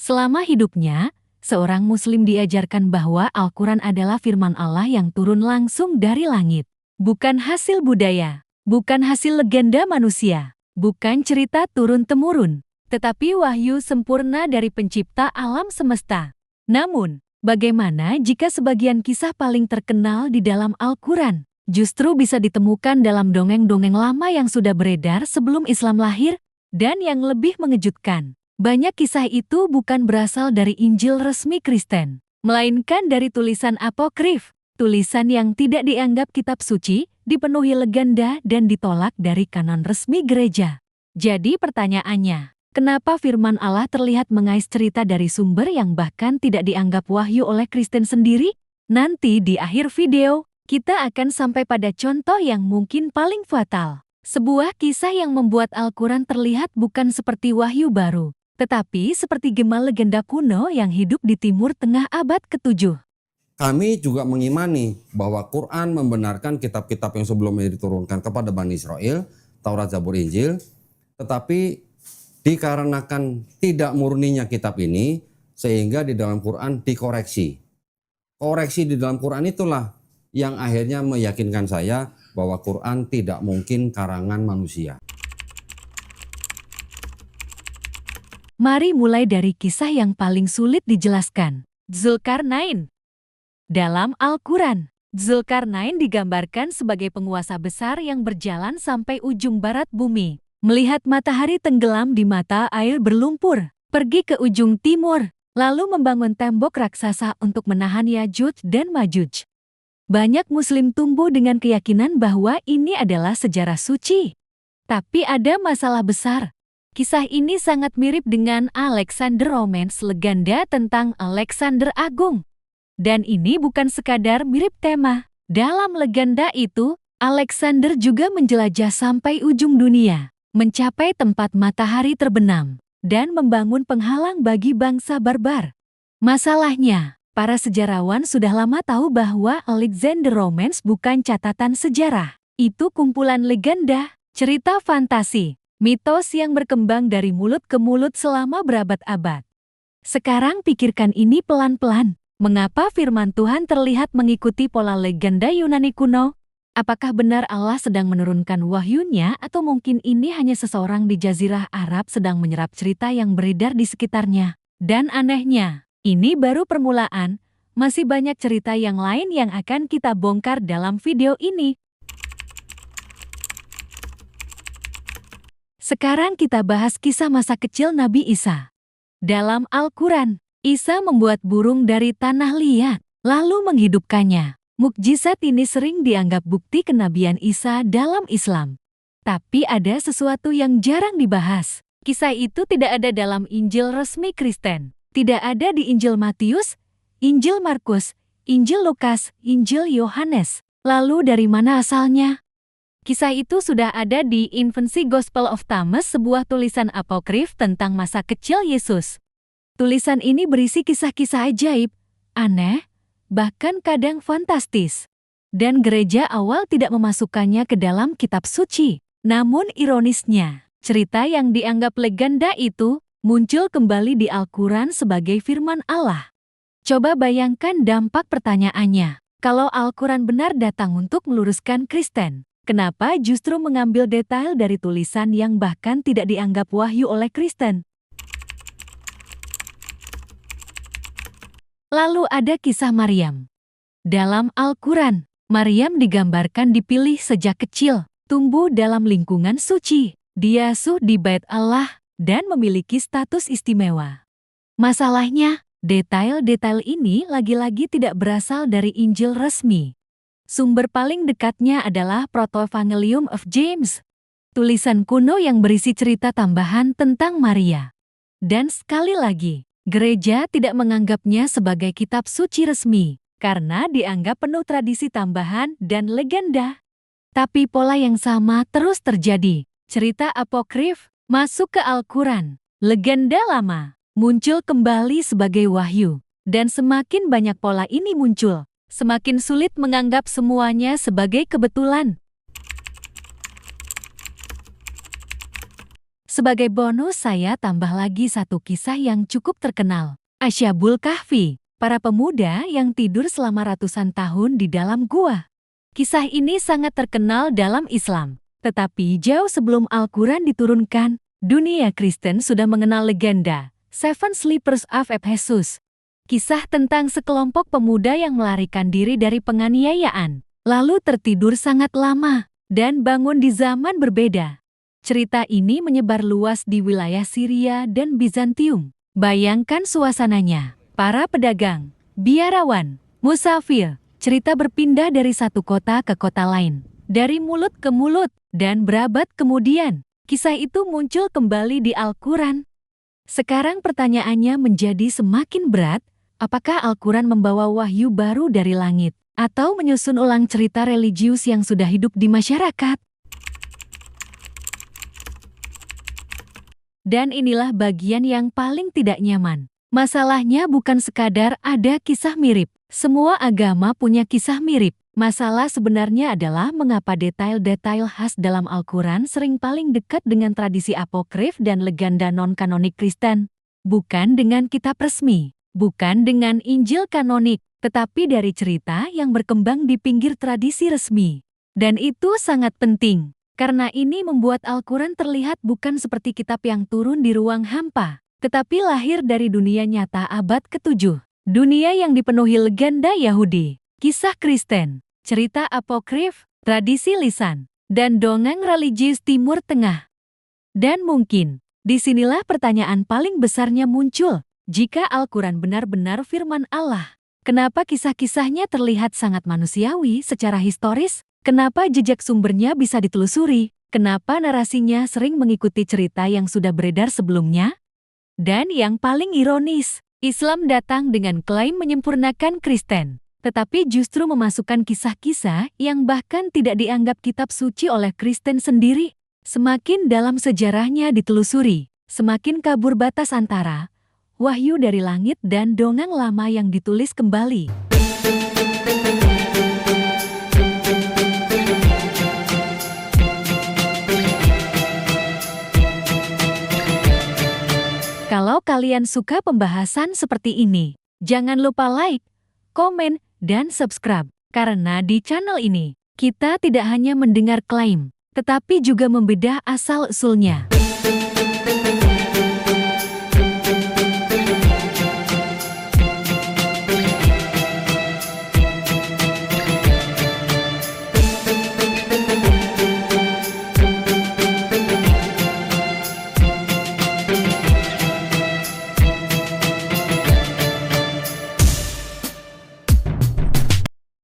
Selama hidupnya, seorang Muslim diajarkan bahwa Al-Quran adalah firman Allah yang turun langsung dari langit. Bukan hasil budaya, bukan hasil legenda manusia, bukan cerita turun-temurun, tetapi wahyu sempurna dari pencipta alam semesta. Namun, bagaimana jika sebagian kisah paling terkenal di dalam Al-Quran justru bisa ditemukan dalam dongeng-dongeng lama yang sudah beredar sebelum Islam lahir? Dan yang lebih mengejutkan, banyak kisah itu bukan berasal dari Injil resmi Kristen, melainkan dari tulisan apokrif, tulisan yang tidak dianggap kitab suci, dipenuhi legenda dan ditolak dari kanon resmi gereja. Jadi pertanyaannya, kenapa firman Allah terlihat mengais cerita dari sumber yang bahkan tidak dianggap wahyu oleh Kristen sendiri? Nanti di akhir video, kita akan sampai pada contoh yang mungkin paling fatal. Sebuah kisah yang membuat Al-Quran terlihat bukan seperti wahyu baru, tetapi seperti gema legenda kuno yang hidup di Timur Tengah abad ke-7. Kami juga mengimani bahwa Quran membenarkan kitab-kitab yang sebelumnya diturunkan kepada Bani Israel, Taurat, Zabur, Injil, tetapi dikarenakan tidak murninya kitab ini, sehingga di dalam Quran dikoreksi. Koreksi di dalam Quran itulah yang akhirnya meyakinkan saya bahwa Quran tidak mungkin karangan manusia. Mari mulai dari kisah yang paling sulit dijelaskan, Dzulkarnain. Dalam Al-Quran, Dzulkarnain digambarkan sebagai penguasa besar yang berjalan sampai ujung barat bumi, melihat matahari tenggelam di mata air berlumpur, pergi ke ujung timur, lalu membangun tembok raksasa untuk menahan Yajuj dan Majuj. Banyak Muslim tumbuh dengan keyakinan bahwa ini adalah sejarah suci. Tapi ada masalah besar. Kisah ini sangat mirip dengan Alexander Romance, legenda tentang Alexander Agung. Dan ini bukan sekadar mirip tema. Dalam legenda itu, Alexander juga menjelajah sampai ujung dunia, mencapai tempat matahari terbenam, dan membangun penghalang bagi bangsa barbar. Masalahnya, para sejarawan sudah lama tahu bahwa Alexander Romance bukan catatan sejarah. Itu kumpulan legenda, cerita fantasi, mitos yang berkembang dari mulut ke mulut selama berabad-abad. Sekarang pikirkan ini pelan-pelan. Mengapa firman Tuhan terlihat mengikuti pola legenda Yunani kuno? Apakah benar Allah sedang menurunkan wahyunya atau mungkin ini hanya seseorang di Jazirah Arab sedang menyerap cerita yang beredar di sekitarnya? Dan anehnya, ini baru permulaan, masih banyak cerita yang lain yang akan kita bongkar dalam video ini. Sekarang kita bahas kisah masa kecil Nabi Isa. Dalam Al-Quran, Isa membuat burung dari tanah liat, lalu menghidupkannya. Mukjizat ini sering dianggap bukti kenabian Isa dalam Islam. Tapi ada sesuatu yang jarang dibahas. Kisah itu tidak ada dalam Injil resmi Kristen. Tidak ada di Injil Matius, Injil Markus, Injil Lukas, Injil Yohanes. Lalu dari mana asalnya? Kisah itu sudah ada di Infancy Gospel of Thomas, sebuah tulisan apokrif tentang masa kecil Yesus. Tulisan ini berisi kisah-kisah ajaib, aneh, bahkan kadang fantastis. Dan gereja awal tidak memasukkannya ke dalam kitab suci. Namun ironisnya, cerita yang dianggap legenda itu muncul kembali di Al-Quran sebagai firman Allah. Coba bayangkan dampak pertanyaannya. Kalau Al-Quran benar datang untuk meluruskan Kristen, kenapa justru mengambil detail dari tulisan yang bahkan tidak dianggap wahyu oleh Kristen? Lalu ada kisah Maryam. Dalam Al-Quran, Maryam digambarkan dipilih sejak kecil, tumbuh dalam lingkungan suci, diasuh di Bait Allah, dan memiliki status istimewa. Masalahnya, detail-detail ini lagi-lagi tidak berasal dari Injil resmi. Sumber paling dekatnya adalah Protoevangelium of James, tulisan kuno yang berisi cerita tambahan tentang Maria. Dan sekali lagi, gereja tidak menganggapnya sebagai kitab suci resmi, karena dianggap penuh tradisi tambahan dan legenda. Tapi pola yang sama terus terjadi. Cerita apokrif masuk ke Al-Quran, legenda lama muncul kembali sebagai wahyu, dan semakin banyak pola ini muncul, semakin sulit menganggap semuanya sebagai kebetulan. Sebagai bonus saya tambah lagi satu kisah yang cukup terkenal. Asyabul Kahfi, para pemuda yang tidur selama ratusan tahun di dalam gua. Kisah ini sangat terkenal dalam Islam. Tetapi jauh sebelum Al-Quran diturunkan, dunia Kristen sudah mengenal legenda Seven Sleepers of Ephesus. Kisah tentang sekelompok pemuda yang melarikan diri dari penganiayaan, lalu tertidur sangat lama, dan bangun di zaman berbeda. Cerita ini menyebar luas di wilayah Syria dan Bizantium. Bayangkan suasananya, para pedagang, biarawan, musafir, cerita berpindah dari satu kota ke kota lain, dari mulut ke mulut, dan berabad kemudian, kisah itu muncul kembali di Al-Quran. Sekarang pertanyaannya menjadi semakin berat, apakah Al-Quran membawa wahyu baru dari langit, atau menyusun ulang cerita religius yang sudah hidup di masyarakat? Dan inilah bagian yang paling tidak nyaman. Masalahnya bukan sekadar ada kisah mirip. Semua agama punya kisah mirip. Masalah sebenarnya adalah mengapa detail-detail khas dalam Al-Quran sering paling dekat dengan tradisi apokrif dan legenda non-kanonik Kristen. Bukan dengan kitab resmi, bukan dengan Injil kanonik, tetapi dari cerita yang berkembang di pinggir tradisi resmi. Dan itu sangat penting. Karena ini membuat Al-Quran terlihat bukan seperti kitab yang turun di ruang hampa, tetapi lahir dari dunia nyata abad ke-7. Dunia yang dipenuhi legenda Yahudi, kisah Kristen, cerita apokrif, tradisi lisan, dan dongeng religius Timur Tengah. Dan mungkin, disinilah pertanyaan paling besarnya muncul. Jika Al-Quran benar-benar firman Allah, kenapa kisah-kisahnya terlihat sangat manusiawi secara historis? Kenapa jejak sumbernya bisa ditelusuri? Kenapa narasinya sering mengikuti cerita yang sudah beredar sebelumnya? Dan yang paling ironis, Islam datang dengan klaim menyempurnakan Kristen, tetapi justru memasukkan kisah-kisah yang bahkan tidak dianggap kitab suci oleh Kristen sendiri. Semakin dalam sejarahnya ditelusuri, semakin kabur batas antara wahyu dari langit dan dongeng lama yang ditulis kembali. Kalau kalian suka pembahasan seperti ini, jangan lupa like, komen, dan subscribe. Karena di channel ini, kita tidak hanya mendengar klaim, tetapi juga membedah asal-usulnya.